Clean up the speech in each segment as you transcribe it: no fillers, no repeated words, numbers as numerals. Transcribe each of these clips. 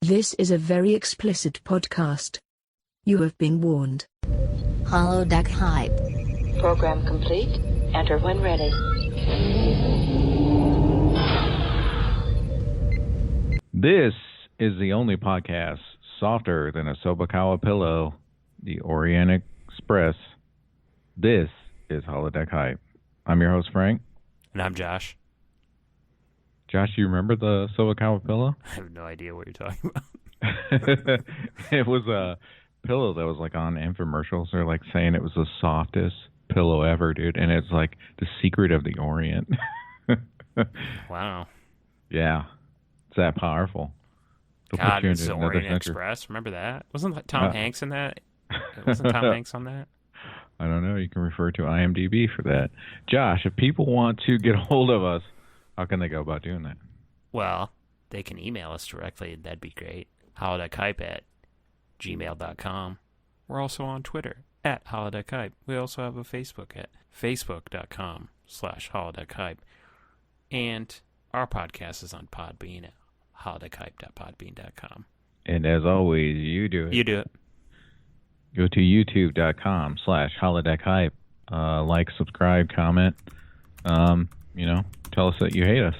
This is a very explicit podcast. You have been warned. Holodeck Hype. Program complete. Enter when ready. This is the only podcast softer than a Sobakawa pillow, the Orient Express. This is Holodeck Hype. I'm your host, Frank. And I'm Josh. Josh, you remember the Sobakawa pillow? I have no idea what you're talking about. It was a pillow that was like on infomercials. They're like saying it was the softest pillow ever, dude. And it's like the secret of the Orient. Wow. Yeah. It's that powerful. They'll God, put you it's the into another Orient century. Express. Remember that? Wasn't Tom Hanks in that? Wasn't Tom Hanks on that? I don't know. You can refer to IMDb for that. Josh, if people want to get a hold of us, how can they go about doing that? Well, they can email us directly. That'd be great. holodeckhype@gmail.com. We're also on Twitter @holodeckhype. We also have a Facebook at facebook.com/holodeckhype. And our podcast is on Podbean at holodeckhype.podbean.com. And as always, you do it. You do it. Go to youtube.com/holodeckhype. Like, subscribe, comment. Tell us that you hate us.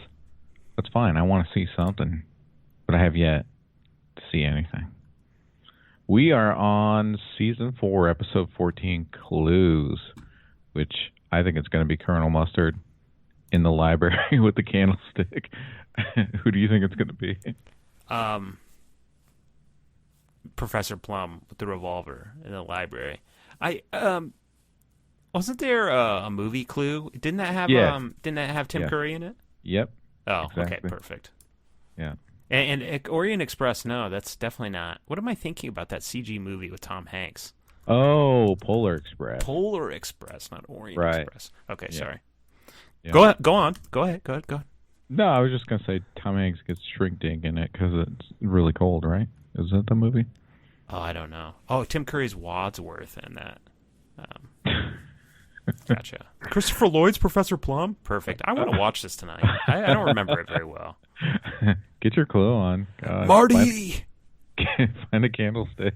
That's fine. I want to see something, but I have yet to see anything. We are on season 4, episode 14, Clues, which I think it's going to be Colonel Mustard in the library with the candlestick. Who do you think it's going to be? Professor Plum with the revolver in the library. Wasn't there a movie Clue? Didn't that have Tim Curry in it? Yep. Oh, exactly. okay, perfect. Yeah. And Orient Express, no, that's definitely not. What am I thinking about that CG movie with Tom Hanks? Oh, Polar Express. Polar Express, not Orient Express. Okay, yeah. Sorry. Yeah. Go on. Go ahead. No, I was just going to say Tom Hanks gets shrink dink in it because it's really cold, right? Is that the movie? Oh, I don't know. Oh, Tim Curry's Wadsworth in that. Gotcha. Christopher Lloyd's Professor Plum? Perfect. I want to watch this tonight. I don't remember it very well. Get your clue on. God, Marty! Find a candlestick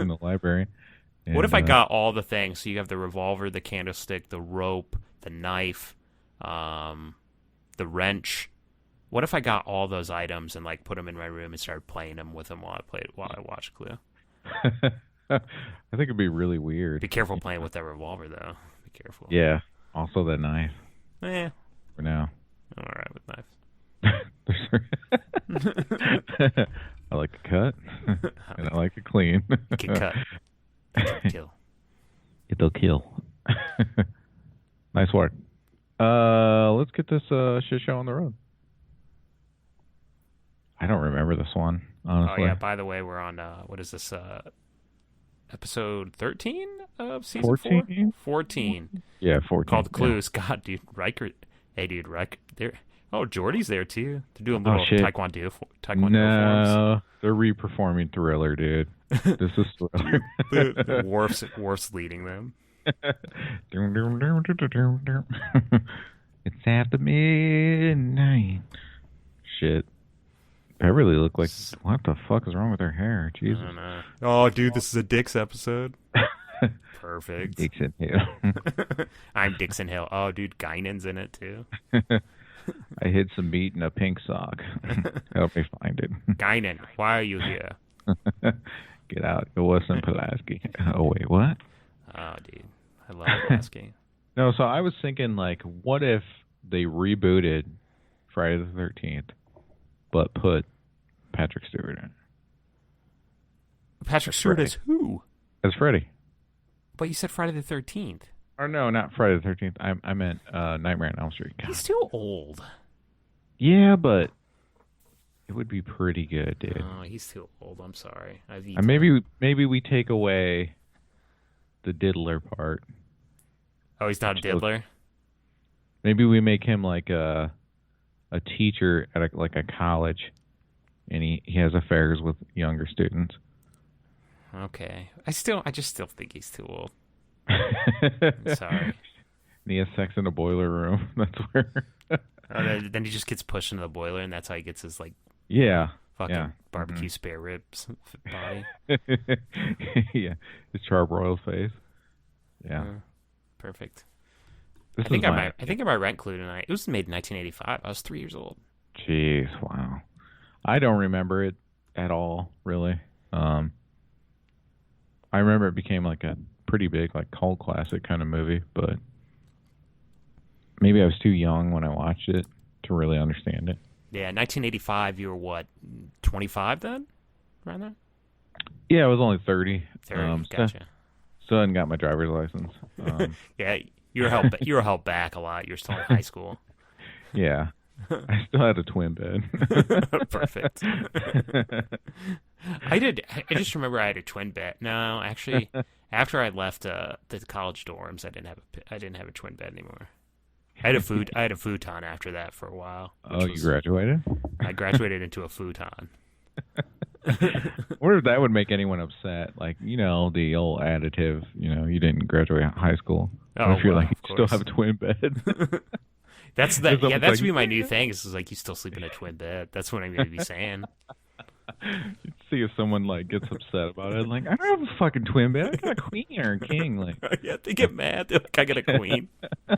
in the library. And, what if I got all the things? So you have the revolver, the candlestick, the rope, the knife, the wrench. What if I got all those items and like put them in my room and started playing them with them while I watched Clue? I think it'd be really weird. Be careful playing with that revolver, though. Be careful. Yeah. Also that knife. For now. I'm all right with knives. I like to cut, and I like to clean. You can cut. Kill. It'll kill. Nice work. Let's get this shit show on the road. I don't remember this one, honestly. Oh, yeah. By the way, we're on, what is this, episode 13 of season 14? 4? 14. Yeah, 14. Called Clues. Yeah. God, dude. Riker. Hey, dude. Riker. Oh, Jordy's there, too. They're doing little taekwondo forms. No, they're re-performing Thriller, dude. This is Thriller. Worf's leading them. It's after midnight. Shit. I really look like, what the fuck is wrong with her hair? Jesus. I don't know. Oh, dude, this is a Dix episode. Perfect. Dixon Hill. I'm Dixon Hill. Oh, dude, Guinan's in it, too. I hid some meat in a pink sock. Help me find it. Guinan, why are you here? Get out. It wasn't Pulaski. Oh, wait, what? Oh, dude. I love Pulaski. No, so I was thinking, like, what if they rebooted Friday the 13th, but put Patrick Stewart in? Patrick Stewart is who? As Freddy. But you said Friday the 13th. Or no, not Friday the 13th. I meant Nightmare on Elm Street. God. He's too old. Yeah, but it would be pretty good, dude. Oh, he's too old. I'm sorry. Maybe we take away the diddler part. Oh, he's not a diddler? Maybe we make him like a teacher at a college, and he has affairs with younger students. Okay. I just still think he's too old. I'm sorry. And he has sex in a boiler room. That's where. Then he just gets pushed into the boiler, and that's how he gets his Yeah. Fucking Yeah. barbecue spare ribs body. Yeah, his charbroiled face. Yeah. Perfect. This I think is I might rent Clue tonight. It was made in 1985. I was 3 years old. Jeez, wow. I don't remember it at all, really. I remember it became like a pretty big, like, cult classic kind of movie, but maybe I was too young when I watched it to really understand it. Yeah, 1985. You were what, 25 then? Around there? Yeah, I was only 30. 30. Gotcha. Still hadn't got my driver's license. Yeah, you were held back a lot. You were still in high school. Yeah. I still had a twin bed. Perfect. I just remember I had a twin bed. No, actually, after I left the college dorms, I didn't have a twin bed anymore. I had a futon after that for a while. Oh, you graduated? I graduated into a futon. I wonder if that would make anyone upset. Like, the old additive, you didn't graduate high school. Oh, if you're well, like, you still have a twin bed. That's like, be my new thing. Is like, you still sleep in a twin bed. That's what I'm going to be saying. You'd see if someone like gets upset about it. Like, I don't have a fucking twin bed. I got a queen or a king. Like, yeah, they get mad. They're like, I got a queen. I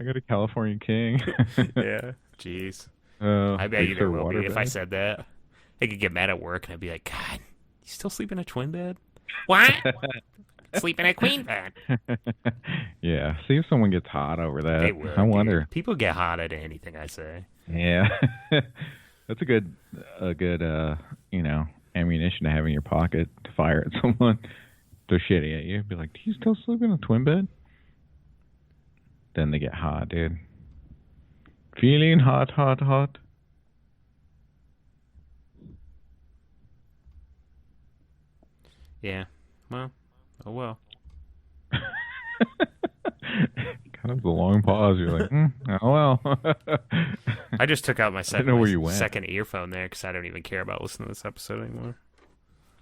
got a California king. Yeah, jeez. I bet you there will be if I said that. They could get mad at work, and I'd be like, God, you still sleep in a twin bed? What? Sleep in a queen bed. Yeah, see if someone gets hot over that. They will. I wonder. Dude. People get hot at anything I say. Yeah. That's a good ammunition to have in your pocket to fire at someone. They're shitty at you. Be like, do you still sleep in a twin bed? Then they get hot, dude. Feeling hot, hot, hot. Yeah. Well. Oh, well. Kind of a long pause. You're like, oh, well. I just took out my second earphone there because I don't even care about listening to this episode anymore.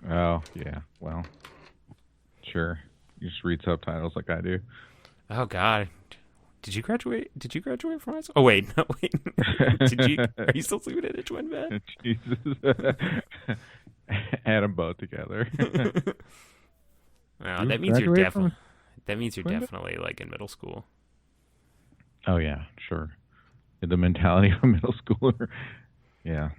Oh, yeah. Well, sure. You just read subtitles like I do. Oh, God. Did you graduate from high school? Oh, wait. No, wait. Are you still sleeping in a twin bed? Jesus. Add them both together. No, that means you're definitely like in middle school. Oh yeah, sure. The mentality of a middle schooler. Yeah.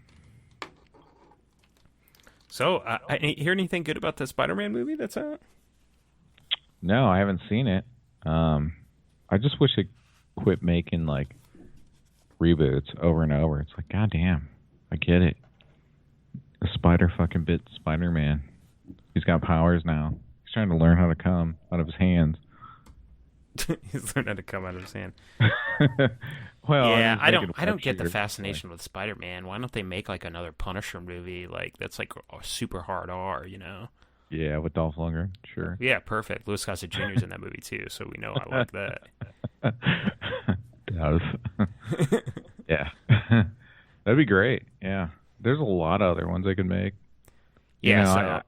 So, I hear anything good about the Spider-Man movie that's out? No, I haven't seen it. I just wish it quit making like reboots over and over. It's like, goddamn, I get it. The spider fucking bit Spider-Man. He's got powers now. He's trying to learn how to come out of his hands. He's learned how to come out of his hand. Well, yeah, I don't get the fascination with Spider-Man. Why don't they make like another Punisher movie like that's like super hard R, Yeah, with Dolph Lundgren, sure. Yeah, perfect. Louis Gossett Jr.'s in that movie too, so we know I like that. Does. Yeah. That'd be great. Yeah. There's a lot of other ones they could make. Yeah,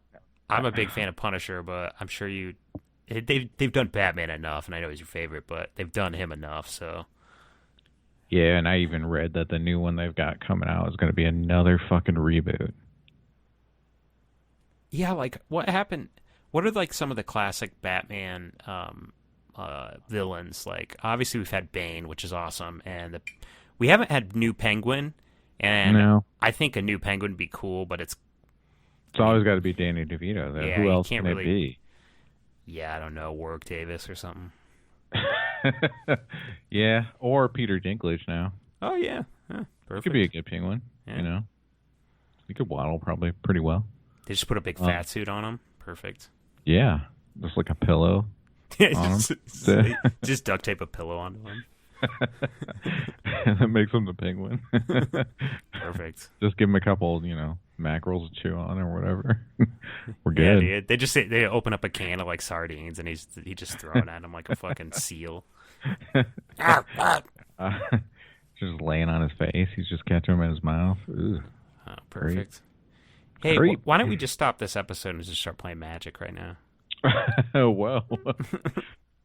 I'm a big fan of Punisher, but I'm sure they've done Batman enough, and I know he's your favorite, but they've done him enough, so. Yeah, and I even read that the new one they've got coming out is going to be another fucking reboot. Yeah, like, what happened? What are, like, some of the classic Batman villains? Like, obviously we've had Bane, which is awesome, and we haven't had New Penguin, and no. I think a New Penguin would be cool, but it's always got to be Danny DeVito, though. Yeah, who else can it be? Yeah, I don't know, Warwick Davis or something. Yeah, or Peter Dinklage now. Oh, yeah. Perfect. Could be a good penguin, He could waddle probably pretty well. They just put a big fat suit on him. Perfect. Yeah, just like a pillow. Just duct tape a pillow onto him. That makes him the penguin. Perfect. Just give him a couple, mackerels to chew on or whatever. We're good. Yeah, dude. They open up a can of like sardines and he's just throwing at him like a fucking seal. Just laying on his face. He's just catching him in his mouth. Ooh. Oh, perfect. Great. Hey, why don't we just stop this episode and just start playing Magic right now? Oh, well.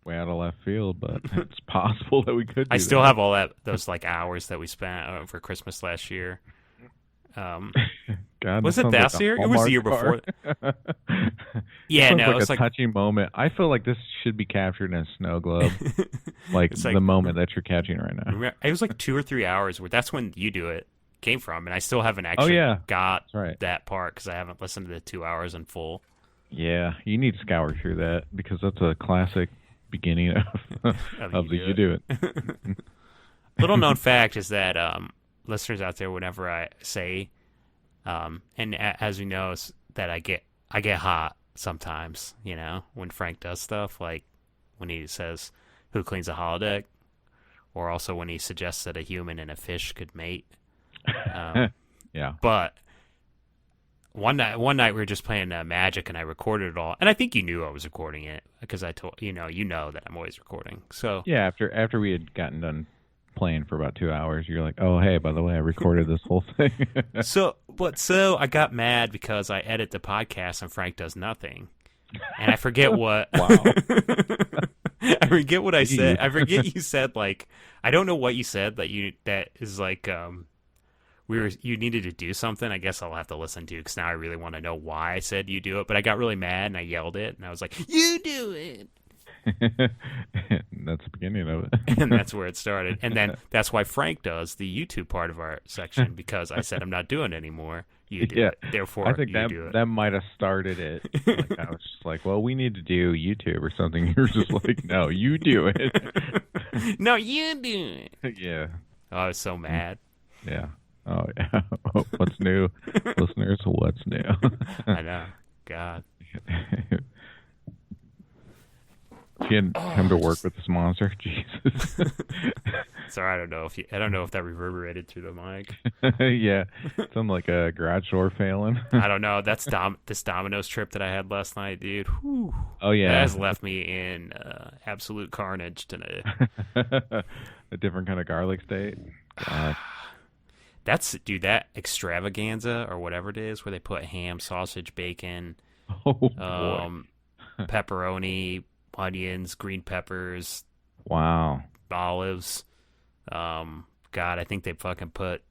Way out of left field, but it's possible that we could do I still have all those like hours that we spent over Christmas last year. God, Was that it sounds that like a year? It was the year Hallmark before. card. Yeah, Sounds no, like it's a like touching moment. I feel like this should be captured in a snow globe, like It's like- the moment that you're catching right now. it was like 2 or 3 hours. Where that's when You Do It came from, and I still haven't actually yeah. got That's right. that part because I haven't listened to the 2 hours in full. Yeah, you need to scour through that because that's a classic beginning of of the You Do It. Little known fact is that listeners out there, whenever I say, as you know, is that I get hot sometimes. You know, when Frank does stuff like when he says, "Who cleans a holodeck?" or also when he suggests that a human and a fish could mate. Yeah. But one night we were just playing Magic, and I recorded it all. And I think you knew I was recording it because I told you know that I'm always recording. So Yeah, after we had gotten done playing for about 2 hours, you're like, "Oh, hey, by the way, I recorded this whole thing." so I got mad because I edit the podcast and Frank does nothing, and I forget what. Wow. I forget what I said. I forget you said like I don't know what you said that is like you needed to do something. I guess I'll have to listen to because now I really want to know why I said you do it. But I got really mad and I yelled it and I was like, "You do it." That's the beginning of it. And that's where it started. And then that's why Frank does the YouTube part of our section because I said I'm not doing it anymore. You do it. Therefore, I think you do it. that might have started it. Like, I was just like, "Well, we need to do YouTube or something." You were just like, "No, you do it." No, you do it. Yeah. Oh, I was so mad. Yeah. Oh yeah. What's new, listeners? What's new? I know. God. She hadn't come to work with this monster. Jesus. Sorry, I don't know if that reverberated through the mic. Yeah. Sounded like a garage door failing. I don't know. That's this Domino's trip that I had last night, dude. Whew. Oh yeah. That has left me in absolute carnage today. A different kind of garlic state. God. That extravaganza or whatever it is, where they put ham, sausage, bacon, Oh boy. pepperoni, onions, green peppers, Wow. olives. God, I think they fucking put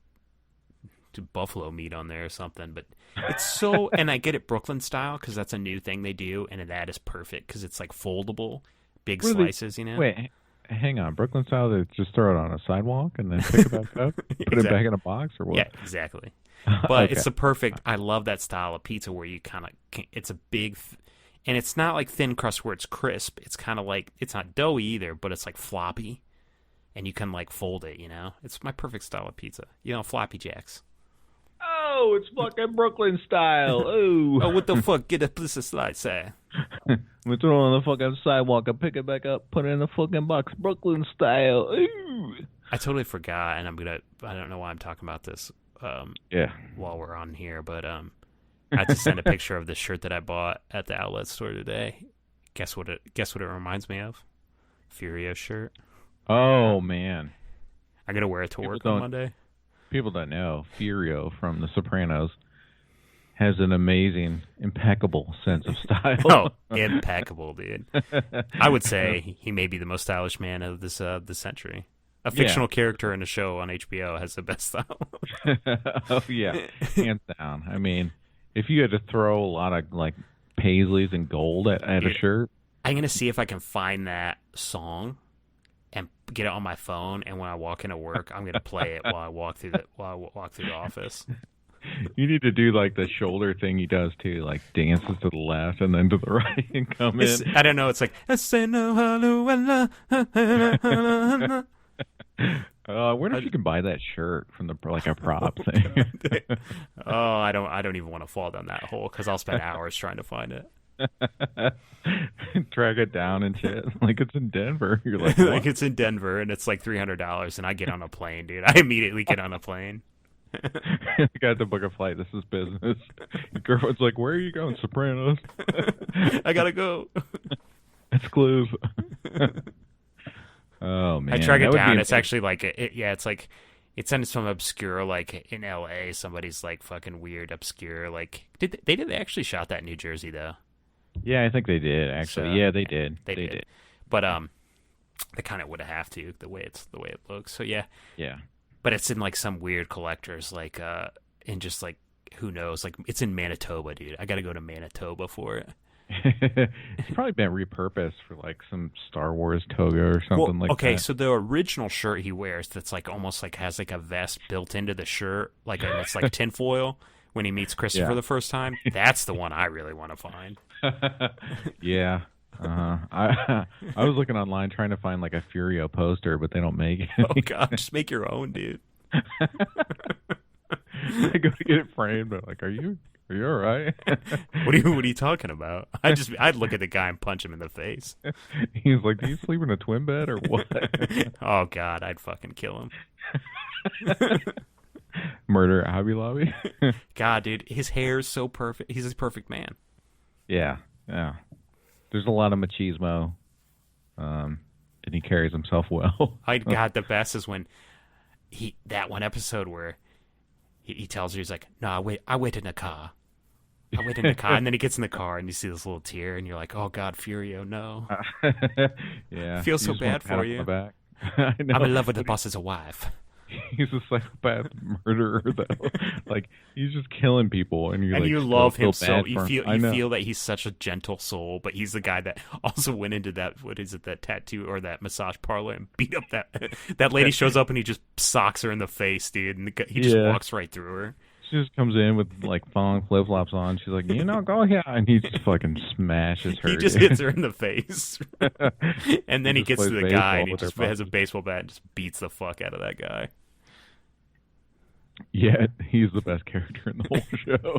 buffalo meat on there or something. But it's so, and I get it Brooklyn style because that's a new thing they do, and that is perfect because it's like foldable, big slices. Wait, hang on. Brooklyn style, they just throw it on a sidewalk and then pick it back up, put it back in a box, or what? Yeah, exactly. But Okay. it's the perfect. I love that style of pizza where you kind of it's a big. And it's not like thin crust where it's crisp. It's kind of like, it's not doughy either, but it's like floppy. And you can like fold it, you know? It's my perfect style of pizza. You know, floppy jacks. Oh, it's fucking Brooklyn style. Ooh. Oh, what the fuck? Get a piece of slice, eh? We throw it on the fucking sidewalk and pick it back up, put it in the fucking box, Brooklyn style. Ooh. I totally forgot, and I don't know why I'm talking about this Yeah. while we're on here, but I had to send a picture of the shirt that I bought at the outlet store today. Guess what it reminds me of? Furio shirt. Oh, man. I'm going to wear it to work don't- on Monday. People that know, Furio from The Sopranos has an amazing, impeccable sense of style. Oh, impeccable, dude. I would say he may be the most stylish man of this century. A fictional character in a show on HBO has the best style. Oh, yeah. Hands down. I mean, if you had to throw a lot of, like, paisleys and gold at a shirt. I'm going to see if I can find that song and get it on my phone, and when I walk into work, I'm going to play it while I walk through the office. You need to do like the shoulder thing he does too, like dances to the left and then to the right and come in. I don't know. It's like I wonder if you can buy that shirt from the like a prop thing. Oh, I don't even want to fall down that hole because I'll spend hours trying to find it. Track it down and shit. Like it's in Denver. You're like, Like it's in Denver and it's like $300, and I get on a plane, dude. I immediately get on a plane. I got to book a flight. This is business. Your girlfriend's like, "Where are you going, Sopranos?" I gotta go. It's clues. Oh man, I track it that would down. be It's actually like it's like it's in some obscure, like in LA, somebody's like fucking weird obscure, like did they actually shot that in New Jersey though? Yeah, I think they did actually. So, yeah, they did. They did. But they kind of would have to the way it looks. So yeah. Yeah. But it's in like some weird collectors, like in just like who knows? Like, it's in Manitoba, dude. I got to go to Manitoba for it. It's probably been repurposed for like some Star Wars toga or something like that. Okay, so the original shirt he wears that's like almost like has like a vest built into the shirt, like and it's like tinfoil when he meets Christopher the first time. That's the one I really want to find. Yeah. I was looking online trying to find like a Furio poster, but they don't make it. Oh god, just make your own, dude. I go to get it framed, but like, are you all right? What are you talking about? I'd look at the guy and punch him in the face. He's like, do you sleep in a twin bed or what? Oh god, I'd fucking kill him. Murder at Hobby Lobby. God, dude, his hair is so perfect. He's a perfect man. Yeah. There's a lot of machismo, and he carries himself well. God, the best is when that one episode where he tells her, he's like, no, I wait in the car. I wait in the car. And then he gets in the car and you see this little tear and you're like, oh God, Furio, no. Yeah. I feel so bad for you. I know. I'm in love with the boss's wife. He's a psychopath murderer, though. Like, he's just killing people, and you love him so. You him. feel that he's such a gentle soul, but he's the guy that also went into that that tattoo or that massage parlor and beat up that lady. Shows up and he just socks her in the face, dude, and he just walks right through her. She just comes in with like thong flip flops on. She's like, go here, and he just fucking smashes her. He just hits her in the face, and then he gets to the guy and he just has a baseball bat and just beats the fuck out of that guy. Yeah, he's the best character in the whole show.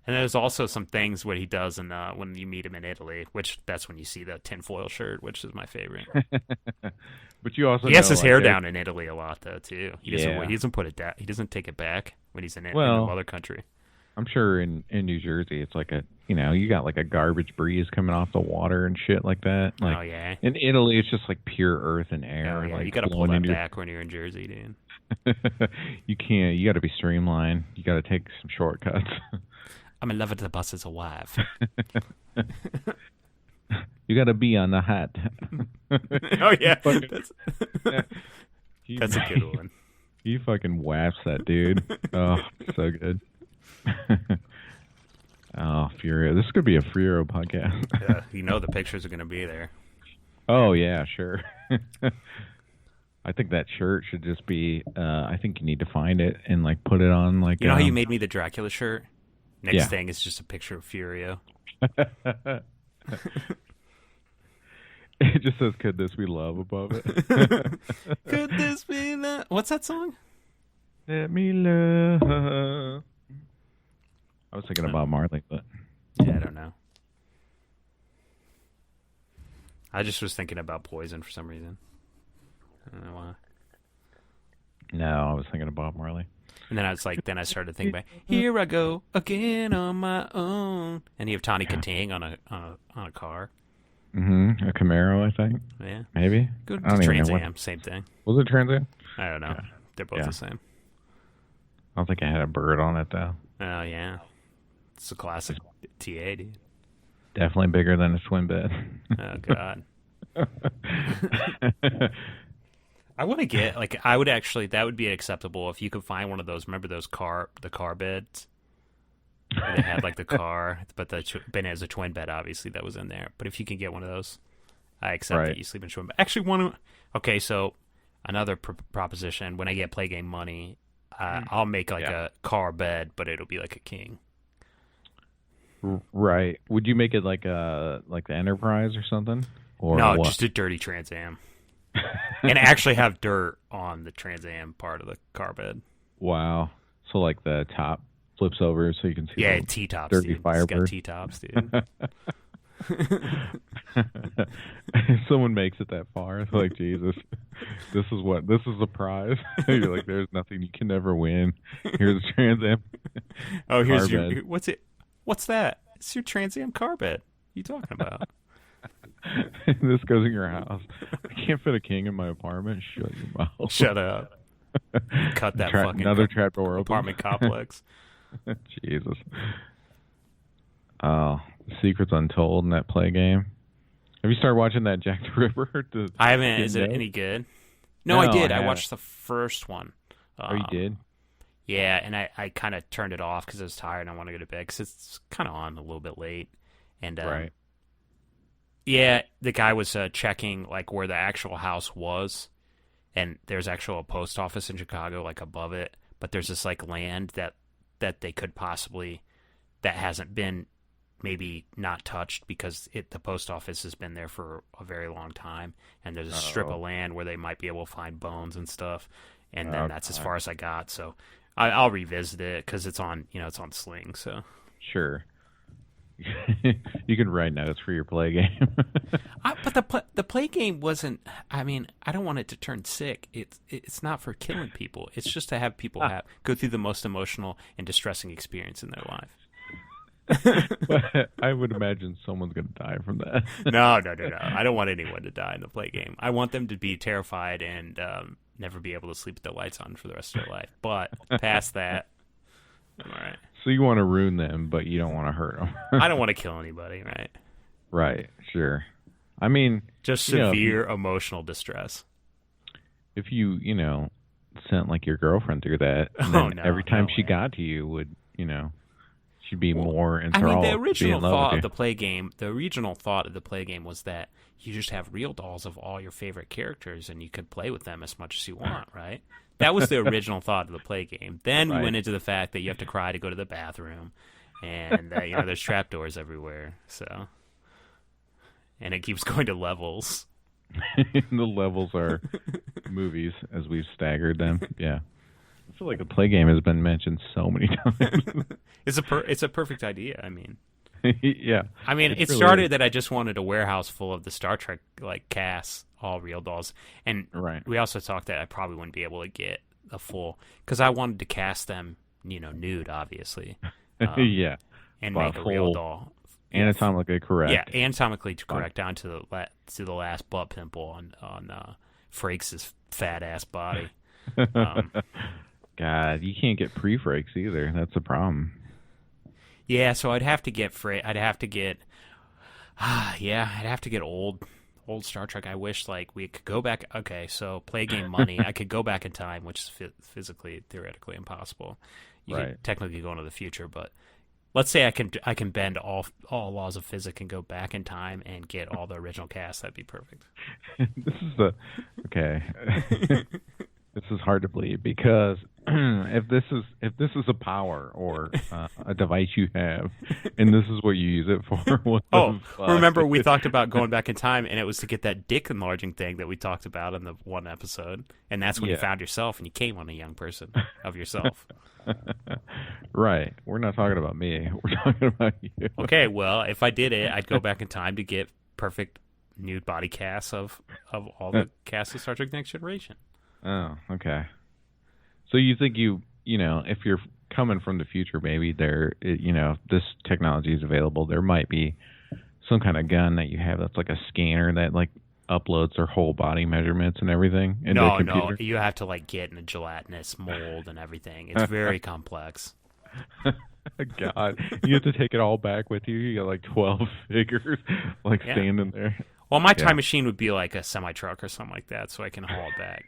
And there's also some things what he does in when you meet him in Italy, which that's when you see the tinfoil shirt, which is my favorite. But you also he has his hair down in Italy a lot though too. He doesn't doesn't put it down. He doesn't take it back when he's in another country. I'm sure in New Jersey it's like you got like a garbage breeze coming off the water and shit like that. Like, oh yeah. In Italy it's just like pure earth and air. Oh yeah, like, you got to pull that back when you're in Jersey, dude. You can't. You got to be streamlined. You got to take some shortcuts. I'm in love with the bus as a wife. You got to be on the hat. Oh yeah, that's a good one. He fucking whaps that dude. Oh, so good. Oh, Furio. This could be a Furio podcast. Yeah, the pictures are going to be there. Oh yeah, sure. I think that shirt should just be. I think you need to find it and like put it on like. You know how you made me the Dracula shirt? Next thing is just a picture of Furio. It just says, "Could this be love?" above it. Could this be love? What's that song? Let me love. I was thinking about Marley, but yeah, I don't know. I just was thinking about Poison for some reason. I don't know why. No, I was thinking about Marley. And then I was like, then I started thinking about, here I go again on my own. And you have Tawny Katang on a car. Mm-hmm. A Camaro, I think. Yeah. Maybe. Good. Trans Am, same thing. Was it Trans Am? I don't know. Yeah. They're both the same. I don't think it had a bird on it, though. Oh, yeah. It's a classic TA, dude. Definitely bigger than a twin bed. Oh, God. I want to get, like, that would be acceptable if you could find one of those, remember the car beds? They had, like, the car, but Ben has a twin bed, obviously, that was in there. But if you can get one of those, I accept that you sleep in a twin bed. Actually, okay, so another proposition, when I get Play Game money, I'll make, like, a car bed, but it'll be, like, a king. Right. Would you make it like the Enterprise or something? Or no, what? Just a dirty Trans Am. And actually have dirt on the Trans Am part of the car bed. Wow. So like the top flips over so you can see the T-tops, dirty dude. Firebird. It's got T-tops, dude. If someone makes it that far, it's like, Jesus, this is the prize. You're like, there's nothing, you can never win. Here's a Trans Am. Oh, here's your, what's it? What's that? It's your Trans Am car bed. What are you talking about? This goes in your house. I can't fit a king in my apartment. Shut your mouth. Shut up. Cut that fucking another trapdoor apartment complex. Jesus. Oh, Secrets Untold in that Play Game. Have you started watching that Jack the Ripper? I haven't. Is it any good? No, I did. I watched the first one. Oh, you did? Yeah, and I kind of turned it off because I was tired and I want to go to bed because it's kind of on a little bit late. And Right. yeah, the guy was checking like where the actual house was, and there's actually a post office in Chicago like above it, but there's this like land that they could possibly that hasn't been maybe not touched because the post office has been there for a very long time, and there's a strip of land where they might be able to find bones and stuff, and then that's as far as I got. So I'll revisit it because it's on it's on Sling. So Sure. You can write notes for your play game. but the play game wasn't. I mean, I don't want it to turn sick. It's not for killing people. It's just to have people go through the most emotional and distressing experience in their life. But I would imagine someone's going to die from that. No. I don't want anyone to die in the play game. I want them to be terrified and never be able to sleep with the lights on for the rest of their life. But past that, I'm all right. So you want to ruin them, but you don't want to hurt them. I don't want to kill anybody, right? Right, sure. I mean... Just severe emotional distress. If you sent like your girlfriend through that, and then every time she got to you would, she'd be more enthralled. I mean, the original thought of the the original thought of the play game was that you just have real dolls of all your favorite characters and you could play with them as much as you want, right? That was the original thought of the play game. Then we went into the fact that you have to cry to go to the bathroom, and there's trapdoors everywhere. So, and it keeps going to levels. The levels are movies as we've staggered them. Yeah, I feel like the play game has been mentioned so many times. It's a perfect idea. I mean, yeah. I mean, it really started that I just wanted a warehouse full of the Star Trek like casts, all real dolls, and we also talked that I probably wouldn't be able to get a full because I wanted to cast them, nude, obviously. Yeah, and make a real doll. Anatomically correct. Yeah, anatomically correct down to the last butt pimple on Frakes' fat ass body. God, you can't get pre-Frakes either. That's a problem. Yeah, so I'd have to get old Star Trek. I wish like we could go back. Okay, so play game money. I could go back in time, which is physically, theoretically impossible. You could technically go into the future, but let's say I can bend all laws of physics and go back in time and get all the original cast. That'd be perfect. Okay. This is hard to believe because if this is a power or a device you have, and this is what you use it for. Remember we talked about going back in time, and it was to get that dick enlarging thing that we talked about in the one episode, and that's when you found yourself and you came on a young person of yourself. Right. We're not talking about me. We're talking about you. Okay. Well, if I did it, I'd go back in time to get perfect nude body casts of all the casts of Star Trek Next Generation. Oh, okay. So you think if you're coming from the future, maybe this technology is available. There might be some kind of gun that you have that's like a scanner that like uploads their whole body measurements and everything into a computer. No, you have to like get in a gelatinous mold and everything. It's very complex. God, you have to take it all back with you. You got like 12 figures like standing there. Well, my time machine would be like a semi truck or something like that, so I can haul it back.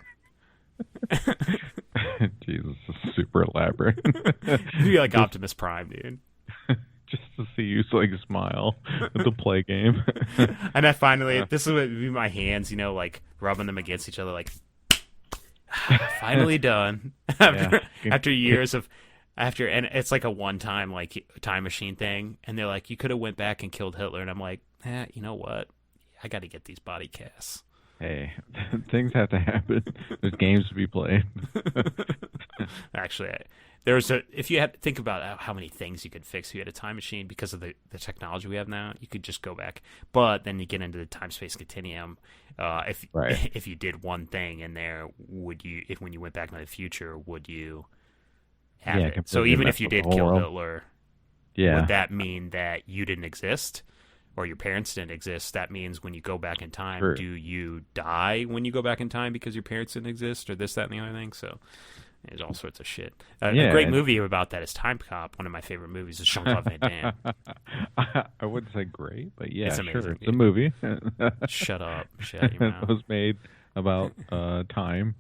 Jesus, it's super elaborate. It'd be like Optimus Prime, dude. Just to see you like smile at the play game. And I finally, this is what would be my hands, like rubbing them against each other, like finally done. After years of and it's like a one-time like time machine thing, and they're like, you could have went back and killed Hitler, and I'm like, you know what? I got to get these body casts. Hey, things have to happen. There's games to be played. Actually, if you had to think about how many things you could fix if you had a time machine because of the technology we have now, you could just go back. But then you get into the time-space continuum. If you did one thing in there, when you went back into the future, would you have it? So even if you did kill Hitler, would that mean that you didn't exist? Or your parents didn't exist? That means when you go back in time, do you die when you go back in time because your parents didn't exist, or this, that, and the other thing? So there's all sorts of shit. A great movie about that is Time Cop. One of my favorite movies is Jean-Claude Van Damme. I wouldn't say great, but yeah, it's amazing. Sure. It's a movie. Shut up. Shut your mouth. It was made about time.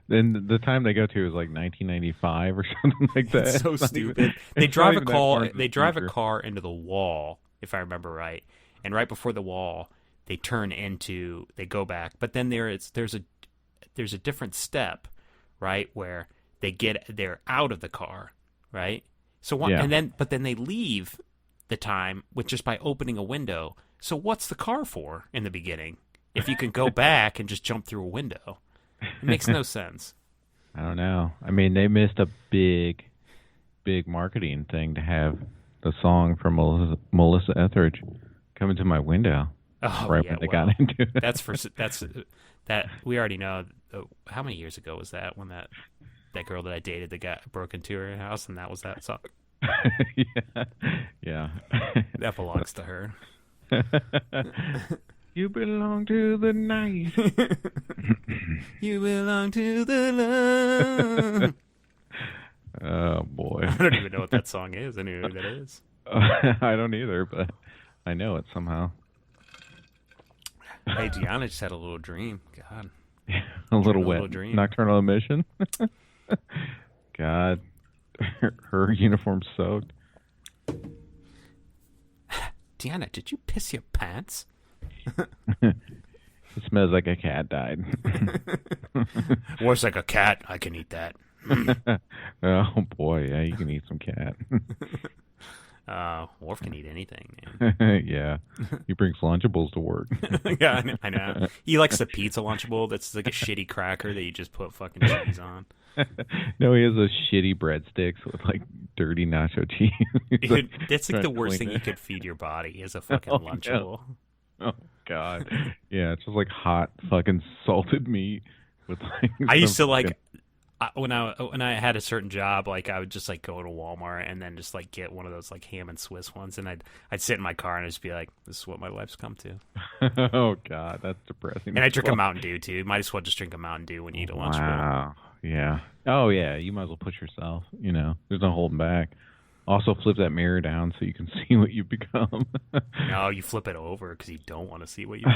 Then the time they go to is like 1995 or something like that. It's so It's not stupid. even- They it's drive not a even that far car. into They the drive a future. car into the wall, if I remember right. And right before the wall, they turn into. They go back, but then there's a different step, right, where they're out of the car, right. So what? Yeah. But then they leave the time with just by opening a window. So what's the car for in the beginning? If you can go back and just jump through a window, it makes no sense. I don't know. I mean, they missed a big marketing thing to have the song from Melissa Etheridge come into my window Oh, right yeah, when they well, got into it. That we already know. How many years ago was that when that girl that I dated that got broke into her house and that was that song? Yeah. That belongs to her. You belong to the night. You belong to the love. Oh boy. I don't even know what that song is. I don't know who that is. I don't either, but I know it somehow. Hey, Gianna just had a little dream. God. A little a wet. little dream. Nocturnal emission. God. Her uniform's soaked. Deanna, did you piss your pants? It smells like a cat died. Worse like a cat. I can eat that. Oh boy, yeah, you can eat some cat. Worf can eat anything, man. Yeah, he brings Lunchables to work. Yeah, I know. He likes the pizza Lunchable that's like a shitty cracker that you just put fucking cheese on. No, he has those shitty breadsticks with like dirty nacho cheese. Dude, that's like the trying to worst clean thing you it. could feed your body is a fucking Oh, Lunchable. Oh God, yeah, it's just like hot fucking salted meat with like. I used to some like fucking- when I had a certain job, like I would just like go to Walmart and then just like get one of those like ham and Swiss ones, and I'd sit in my car and I'd just be like, "This is what my life's come to." Oh God, that's depressing. And I drink a Well, Mountain Dew too. Might as well just drink a Mountain Dew when you eat a Lunchable. Wow. Yeah. Oh yeah. You might as well push yourself. You know, there's no holding back. Also, flip that mirror down so you can see what you become. No, you flip it over because you don't want to see what you.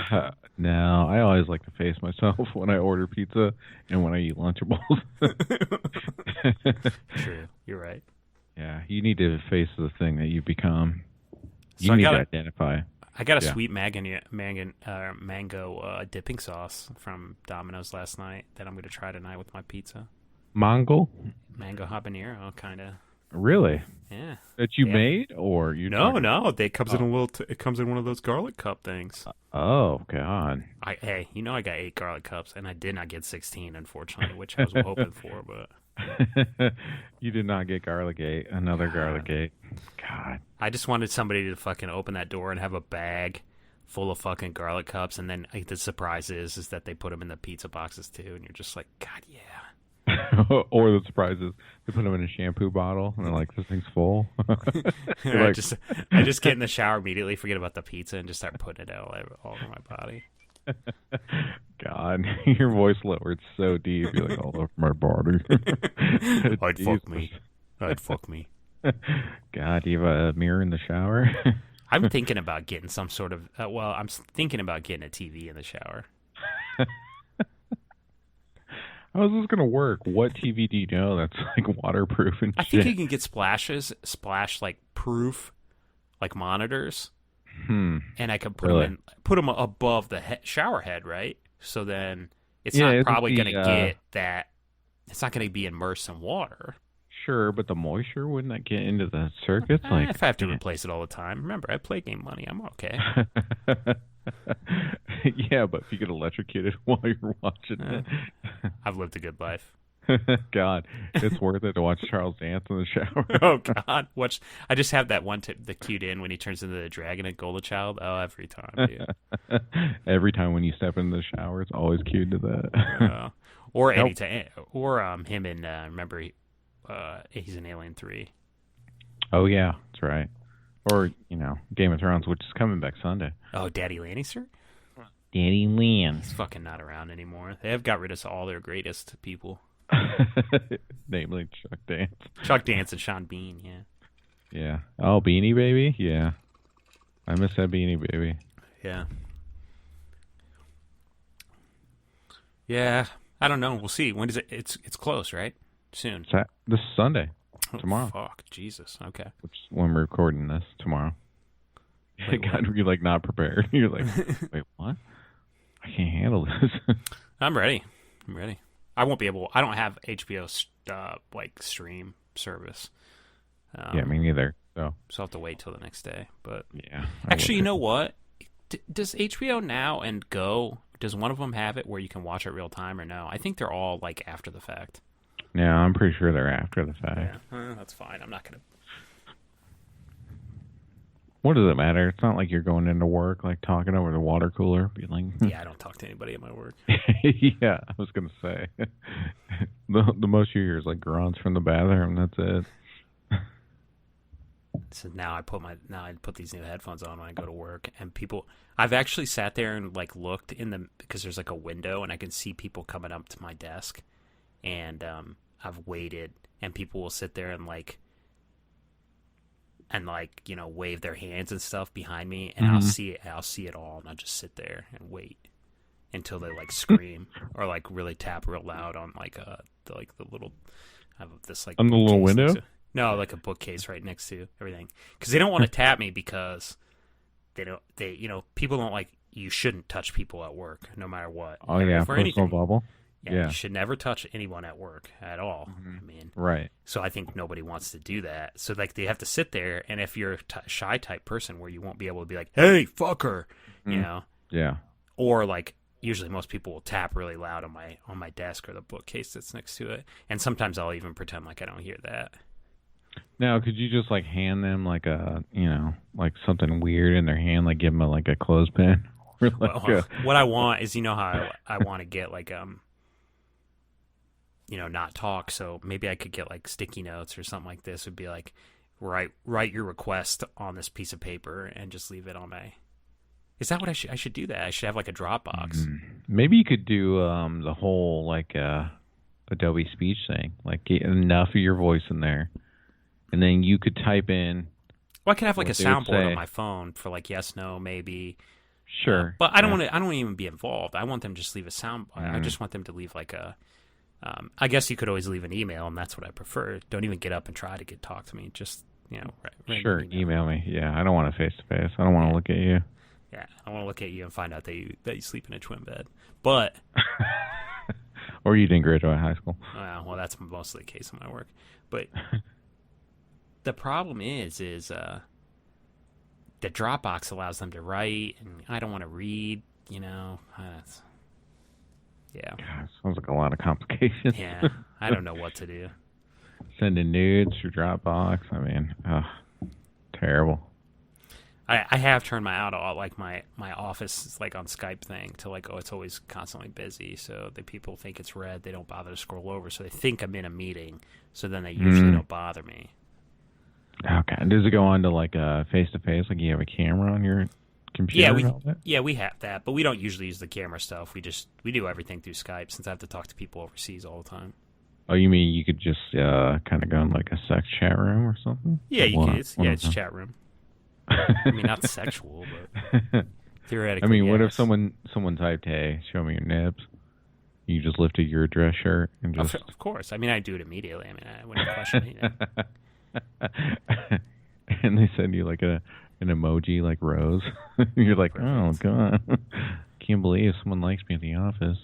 No, I always like to face myself when I order pizza and when I eat Lunchables. True, you're right. Yeah, you need to face the thing that you become. You So I need got to a- identify. I got a Yeah. sweet mango dipping sauce from Domino's last night that I'm going to try tonight with my pizza. Mongol? Mango habanero, kind of. Really? Yeah. That you Yeah. made, or you? No, it comes in a little. It comes in one of those garlic cup things. Oh God. Hey, you know I got 8 garlic cups, and I did not get 16, unfortunately, which I was hoping for. But You did not get garlic gate. Another garlic gate. God. I just wanted somebody to fucking open that door and have a bag full of fucking garlic cups, and then the surprise is that they put them in the pizza boxes too, and you're just like, God, yeah. Or the surprise is they put them in a shampoo bottle and they're like, "This thing's full." You're I like, just get in the shower immediately, forget about the pizza, and just start putting it all over my body. God, your voice lowered so deep. You're like, all over my body. I'd Jesus. fuck me. God, do you have a mirror in the shower? I'm thinking about getting some sort of. I'm thinking about getting a TV in the shower. How is this gonna work? What TV do you know that's like waterproof and I shit? think you can get splash like proof, like monitors, Hmm. and I could put Really? them above the shower head, right? So then it's Yeah, not it'd probably be, going to get that. It's not going to be immersed in water. Sure, but the moisture wouldn't that get into the circuits? Like, If I have to replace it all the time, remember I play game money. I'm okay. Yeah, but if you get electrocuted while you're watching it, I've lived a good life. God, it's worth it to watch Charles dance in the shower. Oh God, I just have that one the cued in when he turns into the dragon at Golden Child. Oh, every time, dude. Every time when you step in the shower, it's always cued to that. Or Nope. anytime, or him in remember he's in Alien 3. Oh yeah, that's right. Or Game of Thrones, which is coming back Sunday. Oh, Daddy Lannister? Daddy Lan. He's fucking not around anymore. They have got rid of all their greatest people. Namely Chuck Dance. Chuck Dance and Sean Bean, yeah. Yeah. Oh, Beanie Baby? Yeah. I miss that Beanie Baby. Yeah. Yeah, I don't know. We'll see. When is it? It's close, right? Soon. This Sunday, Oh, tomorrow. fuck, Jesus. Okay. Which is when we're recording this tomorrow. Wait, God, you're like not prepared. You're like, wait, what? I can't handle this. I'm ready. I won't be able. I don't have HBO like stream service. Yeah, me neither. So I'll have to wait till the next day. But yeah. actually, you know what? Does HBO Now and Go? Does one of them have it where you can watch it real time or no? I think they're all like after the fact. Yeah, I'm pretty sure they're after the fact. Yeah, that's fine. I'm not gonna. What does it matter? It's not like you're going into work like talking over the water cooler, being like, Yeah, I don't talk to anybody at my work. yeah, I was gonna say the most you hear is like grunts from the bathroom. That's it. So now I put these new headphones on when I go to work, and people. I've actually sat there and like looked because there's like a window and I can see people coming up to my desk, and I've waited, and people will sit there and wave their hands and stuff behind me, and I'll see it all, and I'll just sit there and wait until they like scream or like really tap real loud on the little. I have this like on the little window. No, like a bookcase right next to everything, because they don't want to tap me because people don't like. You shouldn't touch people at work, no matter what. Oh yeah, for personal anything. bubble. Yeah, you should never touch anyone at work at all. I mean, right. So I think nobody wants to do that. So like they have to sit there, and if you're a shy type person where you won't be able to be like, "Hey, fucker," you know, yeah, or like usually most people will tap really loud on my desk or the bookcase that's next to it, and sometimes I'll even pretend like I don't hear that. Now, could you just like hand them like like something weird in their hand, like give them like a clothespin? Or like what I want is, how I want to get like not talk. So maybe I could get like sticky notes or something like this. Would be like write your request on this piece of paper and just leave it on my. Is that what I should do? That I should have like a Dropbox. Maybe you could do the whole like Adobe speech thing, like get enough of your voice in there. And then you could type in. Well, I could have like a soundboard on my phone for like yes, no, maybe. Sure, but I don't want to. I don't even be involved. I want them to just leave a sound. I just want them to leave like a. I guess you could always leave an email, and that's what I prefer. Don't even get up and try to talk to me. Just sure, email me. Yeah, I don't want to face to face. I don't want to look at you. Yeah, I want to look at you and find out that you sleep in a twin bed. But. Or you didn't graduate high school. Well, that's mostly the case in my work, but. The problem is the Dropbox allows them to write, and I don't want to read, Yeah. God, sounds like a lot of complications. Yeah, I don't know what to do. Sending nudes through Dropbox. I mean, terrible. I have turned my my office is like on Skype thing to like, it's always constantly busy, so the people think it's red. They don't bother to scroll over, so they think I'm in a meeting, so then they usually don't bother me. Okay. Does it go on to like face to face? Like you have a camera on your computer? We have that, but we don't usually use the camera stuff. We do everything through Skype since I have to talk to people overseas all the time. Oh, you mean you could just kind of go in like a sex chat room or something? Yeah, you can. It's chat room. I mean, not sexual, but theoretically. I mean, what if yes. someone typed, "Hey, show me your nips"? You just lifted your dress shirt and just. Of course. I mean, I do it immediately. I mean, I wouldn't question it. And they send you like an emoji like rose. You're like, oh god, can't believe someone likes me at the office.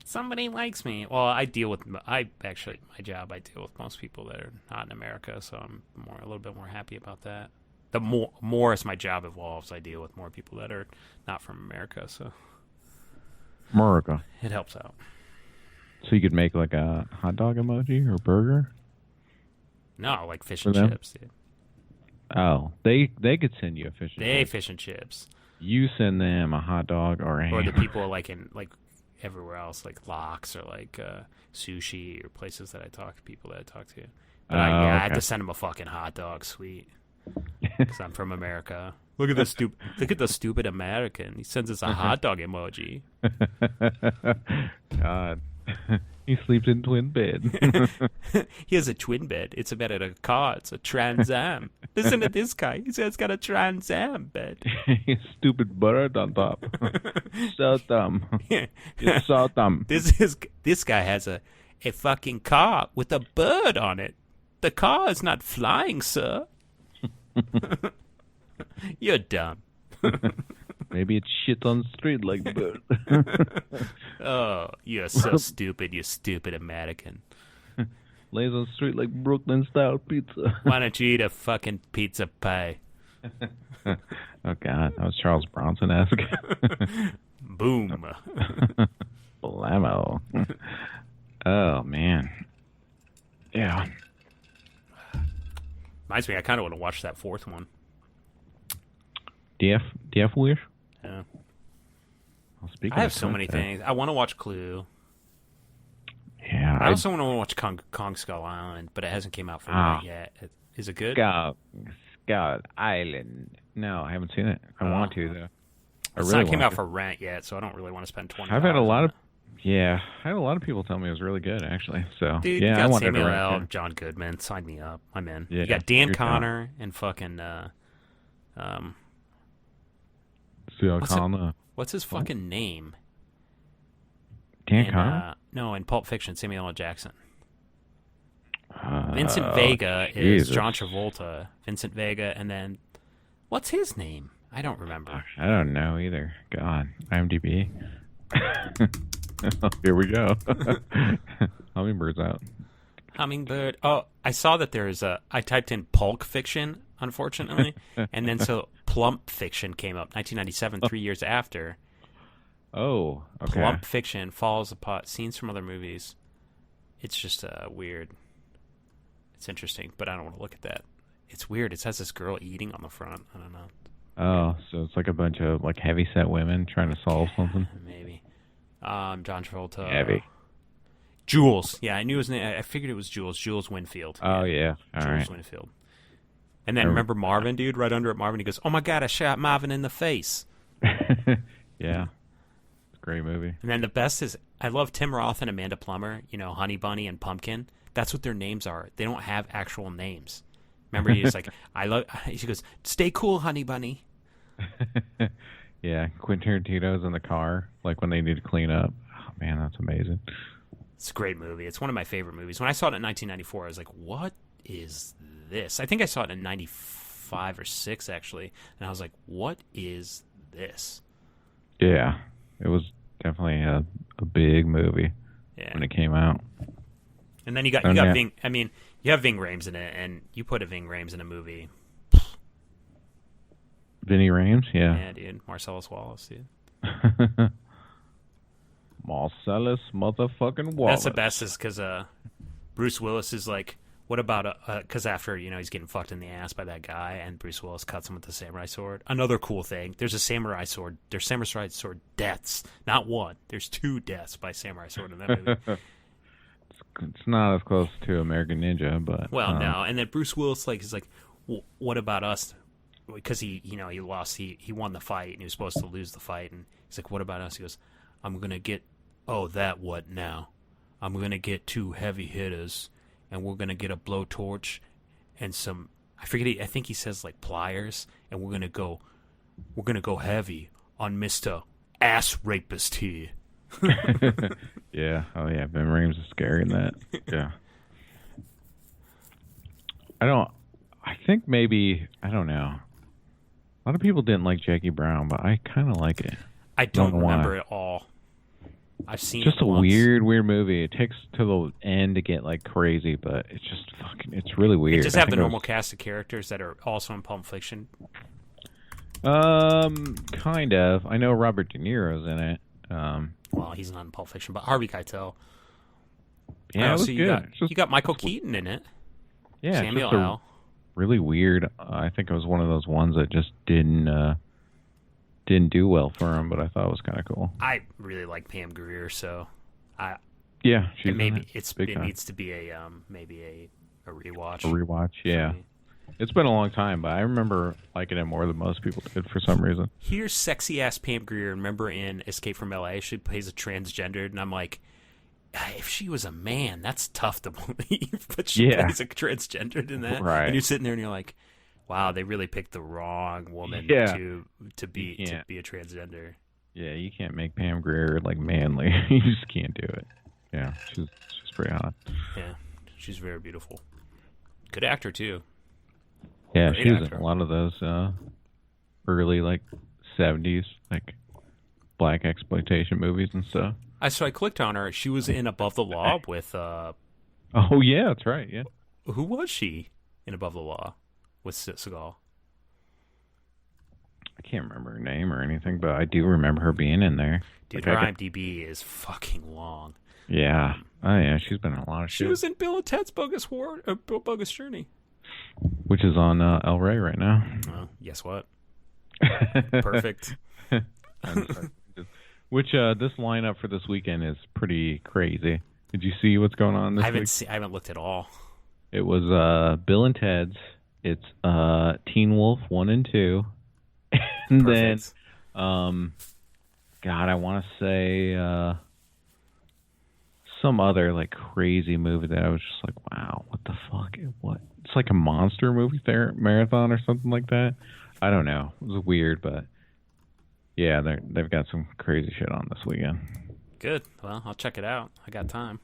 Somebody likes me. Well, my job, I deal with most people that are not in America, so I'm a little bit more happy about that. The more as my job evolves, I deal with more people that are not from America, so America. It helps out. So you could make like a hot dog emoji or burger. No, like fish and chips, dude. Oh, they could send you a fish and chips. Fish and chips. You send them a hot dog or a ham. Or the people like in like everywhere else, like Locks or like sushi or places that I talk to, people that I talk to. But I had to send them a fucking hot dog, sweet. Because I'm from America. Look at the stupid American. He sends us a hot dog emoji. God. He sleeps in twin bed. He has a twin bed. It's a bed at a car. It's a Trans Am. Listen to this guy. He says it's got a Trans Am bed. Stupid bird on top. So dumb. It's so dumb. This guy has a fucking car with a bird on it. The car is not flying, sir. You're dumb. Maybe it shit on the street like bird. Oh, you're so stupid, you stupid American. Lays on the street like Brooklyn style pizza. Why don't you eat a fucking pizza pie? Oh God, that was Charles Bronson-esque. Boom. Blammo. Oh man. Yeah. Reminds me, I kind of want to watch that fourth one. DF Weir? Yeah. Well, I have so many things. I want to watch Clue. Yeah. I also want to watch Kong Skull Island, but it hasn't came out for rent yet. Is it good? Skull Island. No, I haven't seen it. I want to though. It's not came out for rent yet, so I don't really want to spend $20. I've had a lot of people tell me it was really good actually. So dude, yeah, you got I wanted Samuel to L. rent it. John Goodman. Sign me up. I'm in. Yeah, you got Dan you're Connor and fucking what's his fucking name? Dan Connor? No, in Pulp Fiction, Samuel L. Jackson. Vincent Vega is John Travolta. Vincent Vega, and then what's his name? I don't remember. I don't know either. God, IMDb. Here we go. Hummingbird's out. Hummingbird. Oh, I saw that I typed in Pulp Fiction, unfortunately, and then so Plump Fiction came up, 1997, 3 years after. Oh, okay. Plump Fiction falls apart. Scenes from other movies. It's just weird. It's interesting, but I don't want to look at that. It's weird. It has this girl eating on the front. I don't know. Oh, so it's like a bunch of like heavy-set women trying to solve something. Maybe. John Travolta. Heavy. Jules. Yeah, I knew his name. I figured it was Jules. Jules Winfield. Oh yeah. All Jules right. Winfield. And then remember Marvin, dude, right under it. Marvin, he goes, "Oh my God, I shot Marvin in the face." Yeah. Great movie. And then the best is, I love Tim Roth and Amanda Plummer, Honey Bunny and Pumpkin. That's what their names are. They don't have actual names. Remember, he's like, she goes, "Stay cool, Honey Bunny." Yeah, Quentin Tarantino's in the car, like when they need to clean up. Oh, man, that's amazing. It's a great movie. It's one of my favorite movies. When I saw it in 1994, I was like, what is this? I think I saw it in 95 or 6, actually. And I was like, what is this? Yeah, it was definitely a big movie when it came out. And then you got Ving. I mean, you have Ving Rhames in it, and you put a Ving Rhames in a movie. Vinny Rhames, yeah. Yeah, dude. Marcellus Wallace, dude. Marcellus motherfucking Wallace. That's the best, is because Bruce Willis is like, what about because after he's getting fucked in the ass by that guy, and Bruce Willis cuts him with the samurai sword. Another cool thing, there's a samurai sword. There's samurai sword deaths, not one. There's 2 deaths by samurai sword in that movie. It's not as close to American Ninja, but no. And then Bruce Willis is like, what about us? Because he lost. He won the fight, and he was supposed to lose the fight. And he's like, what about us? He goes, I'm gonna get. Oh, that what now? I'm gonna get 2 heavy hitters, and we're gonna get a blowtorch and some. I forget. I think he says like pliers, and we're gonna go heavy on Mr. Ass Rapist here. Yeah. Oh yeah. Ben Rhames is scary in that. Yeah. I think maybe, I don't know. A lot of people didn't like Jackie Brown, but I kind of like it. I don't remember it all. I've seen just it once. Weird movie. It takes to the end to get like crazy, but it's just it's really weird. It just have the normal cast of characters that are also in Pulp Fiction. Kind of. I know Robert De Niro's in it. Well, he's not in Pulp Fiction, but Harvey Keitel. Yeah, so you got Michael Keaton in it. Yeah, Samuel L. Really weird. I think it was one of those ones that just didn't do well for him, but I thought it was kind of cool. I really like Pam Grier, so she's maybe it needs to be a maybe a rewatch. A rewatch, yeah. It's been a long time, but I remember liking it more than most people did for some reason. Here's sexy ass Pam Grier. Remember in Escape from LA, she plays a transgendered, and I'm like, if she was a man, that's tough to believe. But she plays a transgendered in that, right? And you're sitting there and you're like, Wow, they really picked the wrong woman Yeah. to be Yeah. a transgender. Yeah, you can't make Pam Grier like manly. You just can't do it. Yeah, she's pretty hot. Yeah, she's very beautiful. Good actor too. Yeah, Great she was actor. in a lot of those early like 70s like black exploitation movies and stuff. So I clicked on her. She was in Above the Law with Oh yeah, that's right. Yeah. who was she in Above the Law with Seagal? I can't remember her name or anything, but I do remember her being in there. Dude, Like, her I could- IMDb is fucking long. Yeah. Oh yeah, she's been in a lot of She shit. was in Bill and Ted's Bogus Journey. Which is on El Rey right now. Oh, guess what? Perfect. Which this lineup for this weekend is pretty crazy. Did you see what's going on this week? I haven't looked at all. It was Bill and Ted's. It's Teen Wolf 1 and 2. And Perfect. then God, I want to say some other like crazy movie that I was just like, wow, what the fuck? What? It's like a monster movie marathon or something like that. I don't know. It was weird, but yeah, they've got some crazy shit on this weekend. Good. Well, I'll check it out. I got time.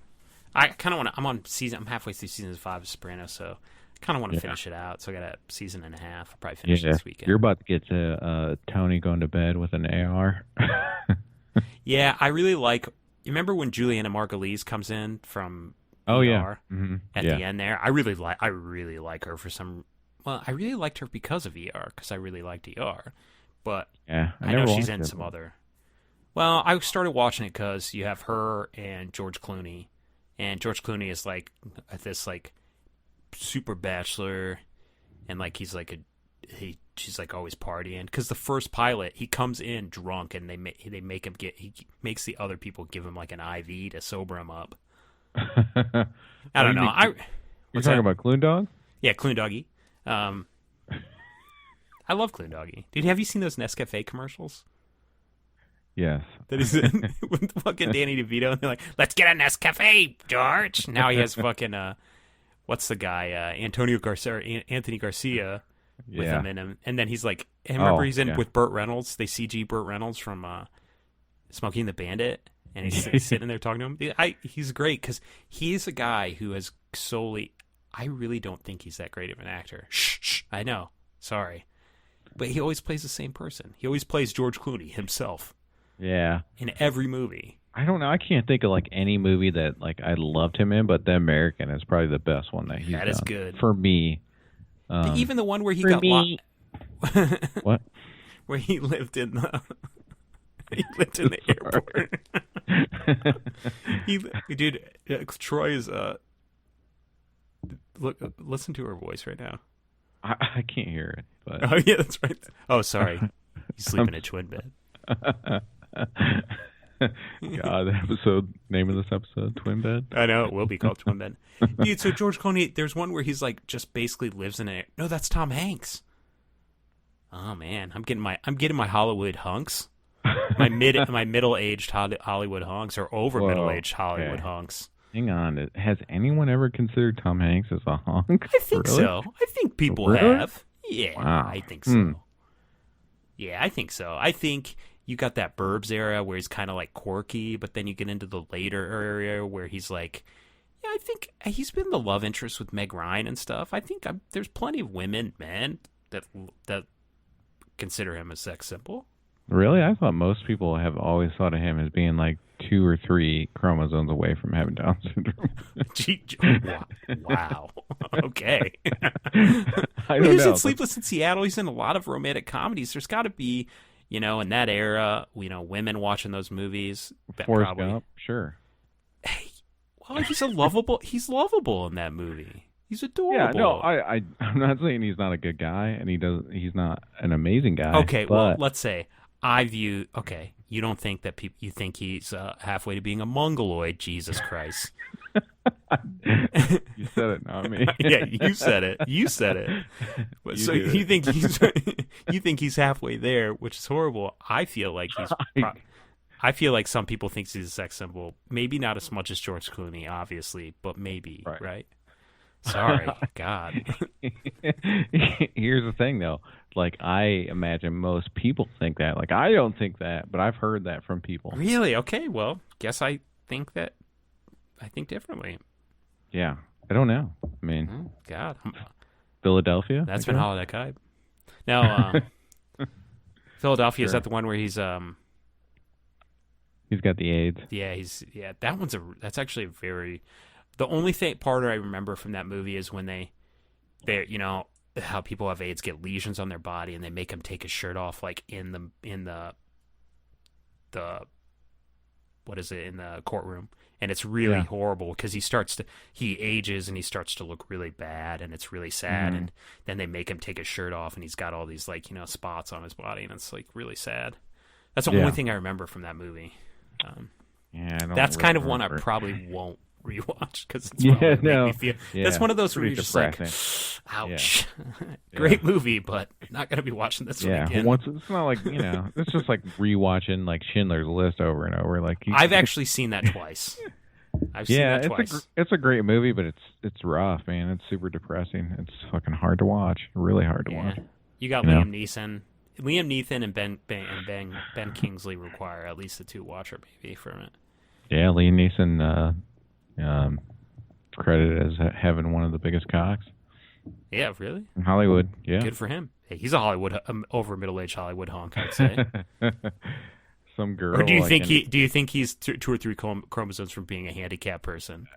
I kind of want to. I'm halfway through season 5 of Sopranos, so I kind of want to finish it out. So I got a season and a half. I'll probably finish this weekend. You're about to get to Tony going to bed with an AR. Yeah, I really like. You remember when Juliana Margulies comes in from Oh ER yeah. Mm-hmm. at the end there? I really like her for some. Well, I really liked her because of ER, because I really liked ER. But Yeah, I know never she's watched in it, some but- other. Well, I started watching it because you have her and George Clooney, and George Clooney is like this like super bachelor, and like he's like she's like always partying. Because the first pilot, he comes in drunk, and they make him he makes the other people give him like an IV to sober him up. I don't know. You're What's talking that? about Clune Dog? Yeah, Clune Doggy. I love Clune Doggy. Dude, have you seen those Nescafe commercials? Yes. That is in with fucking Danny DeVito, and they're like, "Let's get a Nescafe, George." Now he has fucking what's the guy? Anthony Garcia with him in him, and then he's like, and remember he's in with Burt Reynolds. They CG Burt Reynolds from Smoking the Bandit, and he's sitting there talking to him. He's great because he's a guy who has solely. I really don't think he's that great of an actor. Shh, I know. Sorry. But he always plays the same person. He always plays George Clooney himself. Yeah. In every movie. I don't know. I can't think of like any movie that like I loved him in, but The American is probably the best one that he's done. That is good. For me. Even the one where he got What? Where he lived in the airport. Troy is listen to her voice right now. I can't hear it. But Oh yeah, that's right. Oh, sorry. He's sleeping in a twin bed. God, name of this episode, Twin Bed. I know, it will be called Twin Bed. Dude, so George Clooney, there's one where he's like just basically lives in it. No, that's Tom Hanks. Oh man, I'm getting my Hollywood hunks. My middle-aged Hollywood hunks, or over middle-aged Hollywood hunks. Hang on, has anyone ever considered Tom Hanks as a hunk? I think so. I think people have. Yeah, Wow. I think so. Yeah, I think so. I think you got that Burbs era where he's kind of like quirky, but then you get into the later area where he's like, yeah, I think he's been the love interest with Meg Ryan and stuff. I think there's plenty of women, man, that consider him a sex symbol. Really? I thought most people have always thought of him as being like 2 or 3 chromosomes away from having Down syndrome. Wow. Okay. I don't He's know. in Sleepless in Seattle. He's in a lot of romantic comedies. There's got to be, in that era, women watching those movies. Forrest Gump, sure. Hey, well, he's lovable in that movie. He's adorable. Yeah, no, I'm not saying he's not a good guy, and he's not an amazing guy. Okay, but... well, let's say you don't think that you think he's halfway to being a mongoloid. Jesus Christ. You said it, not me. Yeah, you said it. So you think he's halfway there, which is horrible. I feel like I feel like some people think he's a sex symbol. Maybe not as much as George Clooney, obviously, but maybe, right? Sorry, God. Here's the thing, though. Like, I imagine most people think that. Like, I don't think that, but I've heard that from people. Really? Okay, well, guess I think differently. Yeah, I don't know. I mean, God. Philadelphia? That's been holodeck hype. Now, Philadelphia, Sure. is that the one where he's He's got the AIDS. Yeah, that's actually a very, the only part I remember from that movie is when they you know how people have AIDS get lesions on their body and they make him take his shirt off like in the what is it, in the courtroom, and it's really horrible because he ages and he starts to look really bad and it's really sad, and then they make him take his shirt off and he's got all these like, you know, spots on his body and it's like really sad. That's the only thing I remember from that movie. I don't that's really kind of one I remember. probably won't rewatch because it's make me feel. That's one of those where you're just like, ouch. Great movie, but not gonna be watching this one again. It's not like, you know, it's just like rewatching like Schindler's List over and over. Like, I've actually seen that twice. I've seen that twice. It's a great movie, but it's rough, man. It's super depressing. It's fucking hard to watch. Really hard to watch. You got Liam Neeson. Liam Neeson and Ben Kingsley require at least a 2-watcher maybe from it. Yeah, Liam Neeson credited as having one of the biggest cocks. Yeah, really? In Hollywood, yeah. Good for him. Hey, he's a Hollywood over middle-aged Hollywood hunk, I'd say. Some girl. Or do you think he's 2 or 3 chromosomes from being a handicapped person?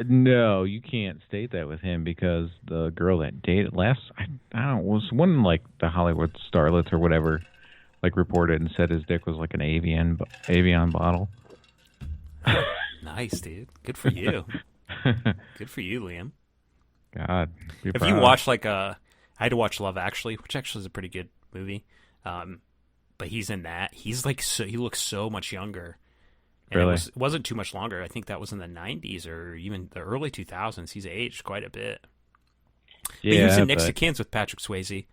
No, you can't state that with him because the girl that dated last, I don't know, was one like the Hollywood starlets or whatever, like reported and said his dick was like an Avion bottle. Nice, dude. Good for you. Good for you, Liam. God. If you watch I had to watch Love Actually, which actually is a pretty good movie. But he's in that. He's like he looks so much younger. And really? It wasn't too much longer. I think that was in the 90s or even the early 2000s. He's aged quite a bit. Yeah, but he was in Next to Kins with Patrick Swayze.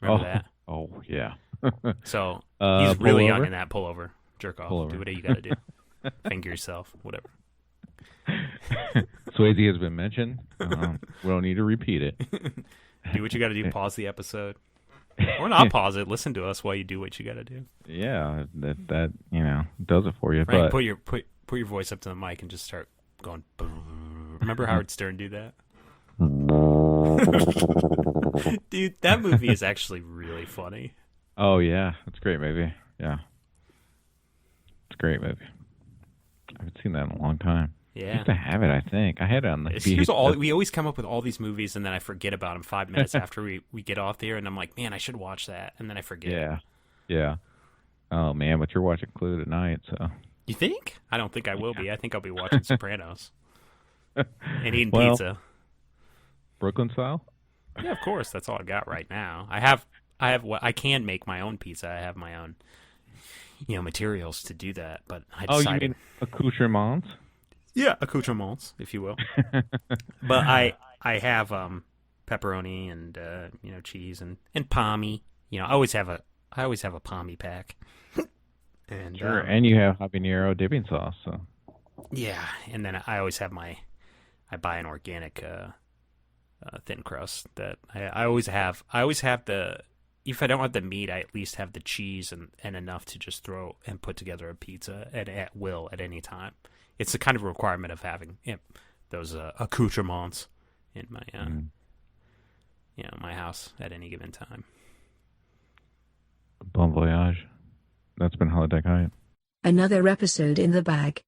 Remember that? Oh, yeah. So he's really young over? in that. Pullover. Jerk off. Pullover. Do whatever you got to do. Finger yourself. Whatever. Swayze has been mentioned. We don't need to repeat it. Do what you got to do. Pause the episode. Or not pause it. Listen to us while you do what you got to do. Yeah, that you know does it for you. Right, But put your voice up to the mic and just start going. Boom. Remember Howard Stern do that? Dude, that movie is actually really funny. Oh yeah, it's a great movie. Yeah, it's a great movie. I haven't seen that in a long time. Yeah, I used to have it. I think I had it on the. We always come up with all these movies and then I forget about them 5 minutes after we get off there, and I'm like, man, I should watch that, and then I forget. Yeah. Oh man, but you're watching Clue tonight, so. You think? I don't think I will be. I think I'll be watching Sopranos and eating pizza. Brooklyn style? Yeah, of course. That's all I got right now. I can make my own pizza. I have my own, materials to do that. But I decided. Oh, you mean accoutrements? Yeah, accoutrements, if you will. But I have pepperoni and cheese and palmy. I always have a palmy pack. And, sure, and you have habanero dipping sauce. So. Yeah, and then I always have I buy an organic thin crust that I always have. I always have if I don't have the meat, I at least have the cheese and enough to just throw and put together a pizza at will at any time. It's the kind of requirement of having those accoutrements in my my house at any given time. Bon voyage. That's been Holodeck Hype. Another episode in the bag.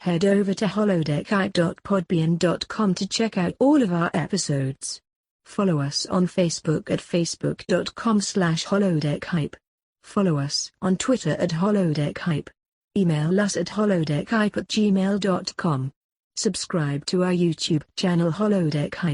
Head over to holodeckhype.podbean.com to check out all of our episodes. Follow us on Facebook at facebook.com/holodeckhype. Follow us on Twitter at holodeckhype. Email us at holodeckhype@gmail.com. Subscribe to our YouTube channel Holodeck Hype.